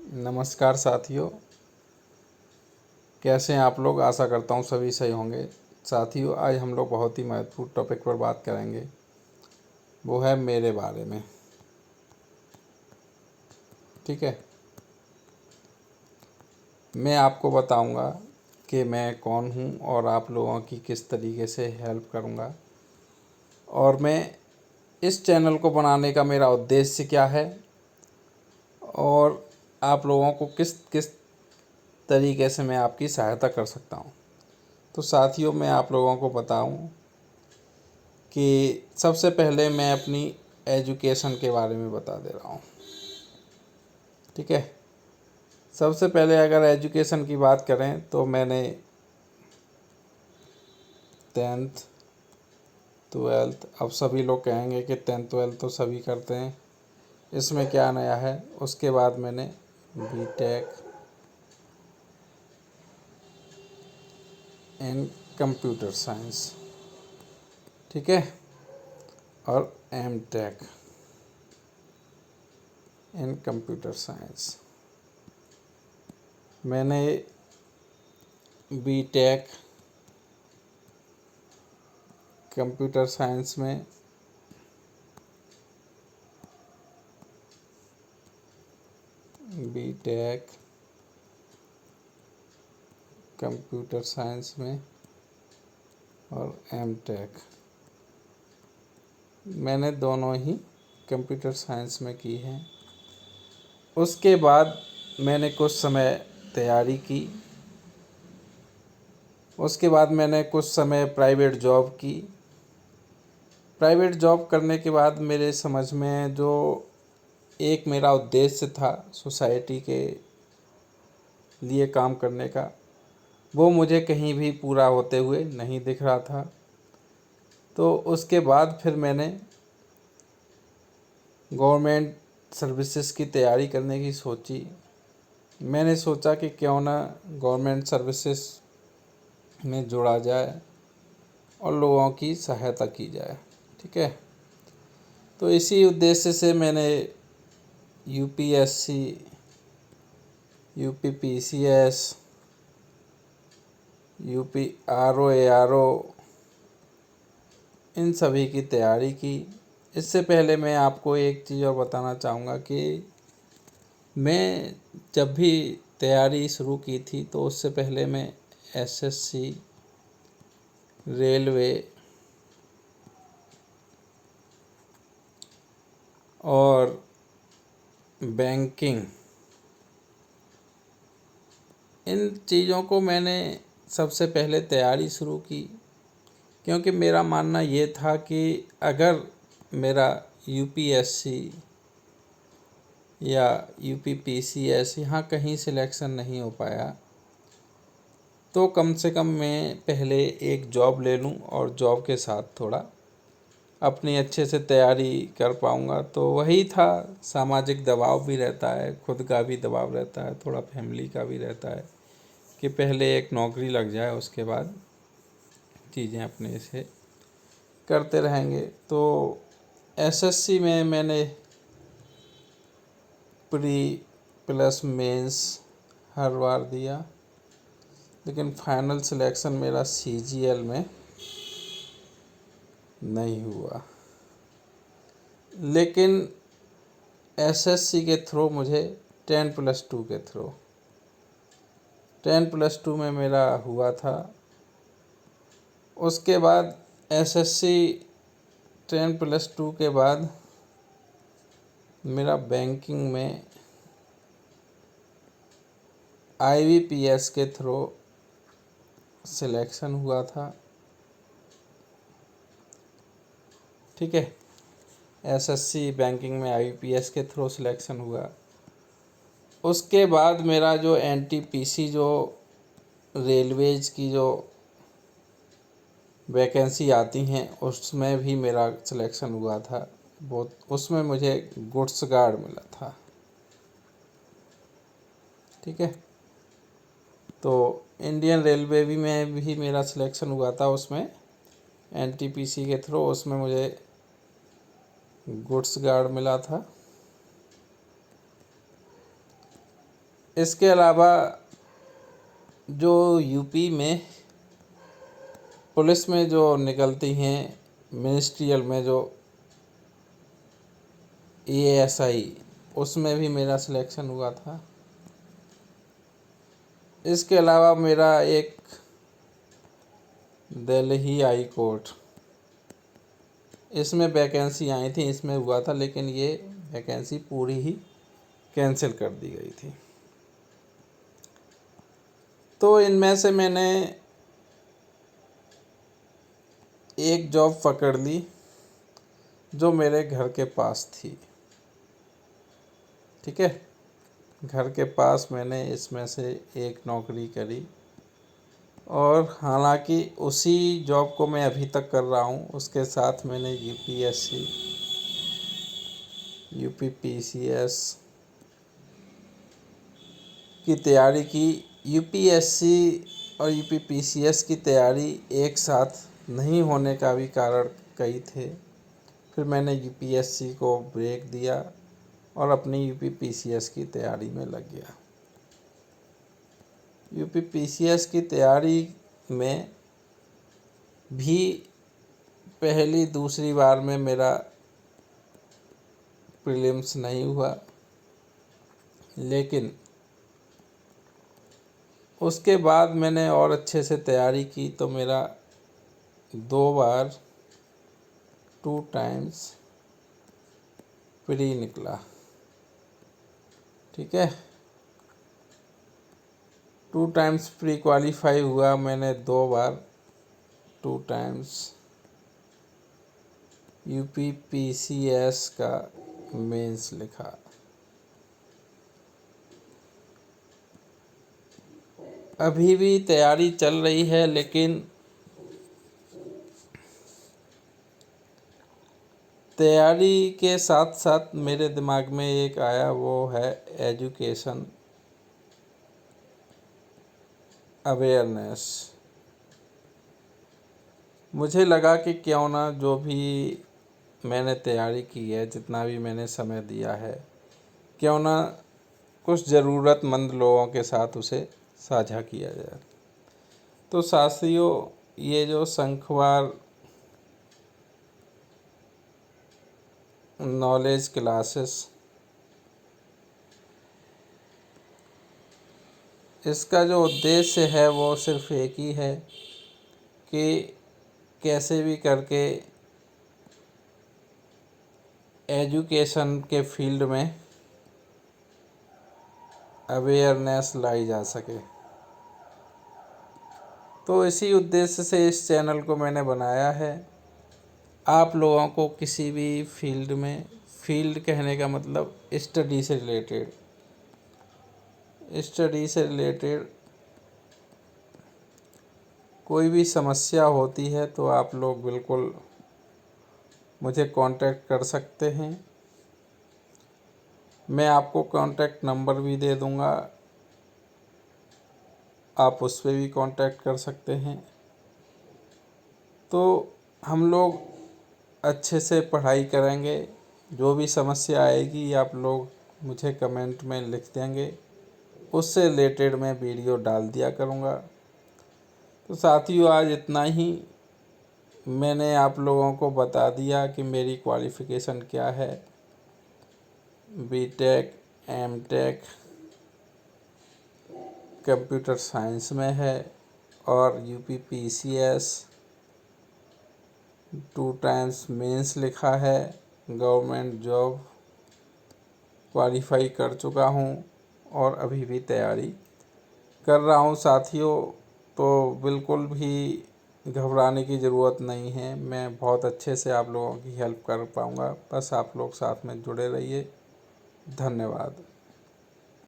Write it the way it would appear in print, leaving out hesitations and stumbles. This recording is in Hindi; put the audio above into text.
नमस्कार साथियों, कैसे हैं आप लोग। आशा करता हूँ सभी सही होंगे। साथियों, आज हम लोग बहुत ही महत्वपूर्ण टॉपिक पर बात करेंगे, वो है मेरे बारे में। ठीक है, मैं आपको बताऊंगा कि मैं कौन हूँ और आप लोगों की किस तरीके से हेल्प करूँगा, और मैं इस चैनल को बनाने का मेरा उद्देश्य क्या है, और आप लोगों को किस किस तरीके से मैं आपकी सहायता कर सकता हूँ। तो साथियों, मैं आप लोगों को बताऊं कि सबसे पहले मैं अपनी एजुकेशन के बारे में बता दे रहा हूँ। ठीक है, सबसे पहले अगर एजुकेशन की बात करें तो मैंने 10th 12th, अब सभी लोग कहेंगे कि 10th 12th तो सभी करते हैं, इसमें क्या नया है। उसके बाद मैंने बीटेक इन कंप्यूटर साइंस, ठीक है, और एमटेक इन कंप्यूटर साइंस। मैंने बीटेक कंप्यूटर साइंस में बीटेक कंप्यूटर साइंस में और एमटेक मैंने दोनों ही कंप्यूटर साइंस में की है। उसके बाद मैंने कुछ समय तैयारी की। उसके बाद मैंने कुछ समय प्राइवेट जॉब की। प्राइवेट जॉब करने के बाद मेरे समझ में जो एक मेरा उद्देश्य था सोसाइटी के लिए काम करने का, वो मुझे कहीं भी पूरा होते हुए नहीं दिख रहा था। तो उसके बाद फिर मैंने गवर्नमेंट सर्विसेज की तैयारी करने की सोची। मैंने सोचा कि क्यों ना गवर्नमेंट सर्विसेज में जुड़ा जाए और लोगों की सहायता की जाए। ठीक है, तो इसी उद्देश्य से मैंने UPSC, UPPCS, UP RO ARO, इन सभी की तैयारी की। इससे पहले मैं आपको एक चीज़ और बताना चाहूँगा कि मैं जब भी तैयारी शुरू की थी तो उससे पहले मैं एसएससी, रेलवे और बैंकिंग, इन चीज़ों को मैंने सबसे पहले तैयारी शुरू की, क्योंकि मेरा मानना ये था कि अगर मेरा यूपीएससी या यूपीपीसीएस यहाँ कहीं सिलेक्शन नहीं हो पाया तो कम से कम मैं पहले एक जॉब ले लूँ और जॉब के साथ थोड़ा अपनी अच्छे से तैयारी कर पाऊँगा। तो वही था, सामाजिक दबाव भी रहता है, खुद का भी दबाव रहता है, थोड़ा फैमिली का भी रहता है कि पहले एक नौकरी लग जाए, उसके बाद चीज़ें अपने से करते रहेंगे। तो एसएससी में मैंने प्री प्लस मेंस हर बार दिया, लेकिन फाइनल सिलेक्शन मेरा सीजीएल में नहीं हुआ। लेकिन एसएससी के थ्रू मुझे 10+2 के थ्रू 10+2 में मेरा हुआ था। उसके बाद एसएससी 10+2 के बाद मेरा बैंकिंग में आईबीपीएस के थ्रू सिलेक्शन हुआ था। ठीक है, एसएससी बैंकिंग में आईबीपीएस के थ्रू सिलेक्शन हुआ। उसके बाद मेरा जो एनटीपीसी, जो रेलवेज की जो वैकेंसी आती हैं, उसमें भी मेरा सिलेक्शन हुआ था। वो उसमें मुझे गुड्स गार्ड मिला था। ठीक है, तो इंडियन रेलवे भी में भी मेरा सिलेक्शन हुआ था, उसमें एनटीपीसी के थ्रू, उसमें मुझे गुड्स गार्ड मिला था। इसके अलावा जो यूपी में पुलिस में जो निकलती हैं, मिनिस्ट्रियल में जो ASI, उसमें भी मेरा सिलेक्शन हुआ था। इसके अलावा मेरा एक दिल्ली हाई कोर्ट, इसमें वैकेंसी आई थी, इसमें हुआ था, लेकिन ये वैकेंसी पूरी ही कैंसिल कर दी गई थी। तो इनमें से मैंने एक जॉब पकड़ ली जो मेरे घर के पास थी। ठीक है, घर के पास मैंने इसमें से एक नौकरी करी, और हालांकि उसी जॉब को मैं अभी तक कर रहा हूँ। उसके साथ मैंने UPSC, UPPCS की तैयारी की। UPSC और UPPCS की तैयारी एक साथ नहीं होने का भी कारण कई थे। फिर मैंने UPSC को ब्रेक दिया और अपनी UPPCS की तैयारी में लग गया। UPPCS की तैयारी में भी पहली दूसरी बार में मेरा प्रीलिम्स नहीं हुआ, लेकिन उसके बाद मैंने और अच्छे से तैयारी की तो मेरा 2 बार 2 टाइम्स प्री निकला। ठीक है, 2 टाइम्स प्री क्वालिफाई हुआ मैंने, 2 बार 2 टाइम्स UPPCS का मेंस लिखा। अभी भी तैयारी चल रही है, लेकिन तैयारी के साथ साथ मेरे दिमाग में एक आया, वो है एजुकेशन अवेयरनेस। मुझे लगा कि क्यों ना जो भी मैंने तैयारी की है, जितना भी मैंने समय दिया है, क्यों ना कुछ ज़रूरतमंद लोगों के साथ उसे साझा किया जाए। तो साथियों, ये जो शंखवार नॉलेज क्लासेस, इसका जो उद्देश्य है वो सिर्फ एक ही है कि कैसे भी करके एजुकेशन के फील्ड में अवेयरनेस लाई जा सके। तो इसी उद्देश्य से इस चैनल को मैंने बनाया है। आप लोगों को किसी भी फील्ड में, फील्ड कहने का मतलब स्टडी से रिलेटेड कोई भी समस्या होती है तो आप लोग बिल्कुल मुझे कांटेक्ट कर सकते हैं। मैं आपको कांटेक्ट नंबर भी दे दूंगा, आप उस पर भी कांटेक्ट कर सकते हैं। तो हम लोग अच्छे से पढ़ाई करेंगे। जो भी समस्या आएगी आप लोग मुझे कमेंट में लिख देंगे, उससे रिलेटेड मैं वीडियो डाल दिया करूँगा। तो साथियों, आज इतना ही मैंने आप लोगों को बता दिया कि मेरी क्वालिफ़िकेशन क्या है। BTech MTech कंप्यूटर साइंस में है, और UPPCS 2 टाइम्स मेंस लिखा है। गवर्नमेंट जॉब क्वालिफाई कर चुका हूँ और अभी भी तैयारी कर रहा हूँ साथियों। तो बिल्कुल भी घबराने की ज़रूरत नहीं है, मैं बहुत अच्छे से आप लोगों की हेल्प कर पाऊँगा। बस आप लोग साथ में जुड़े रहिए। धन्यवाद।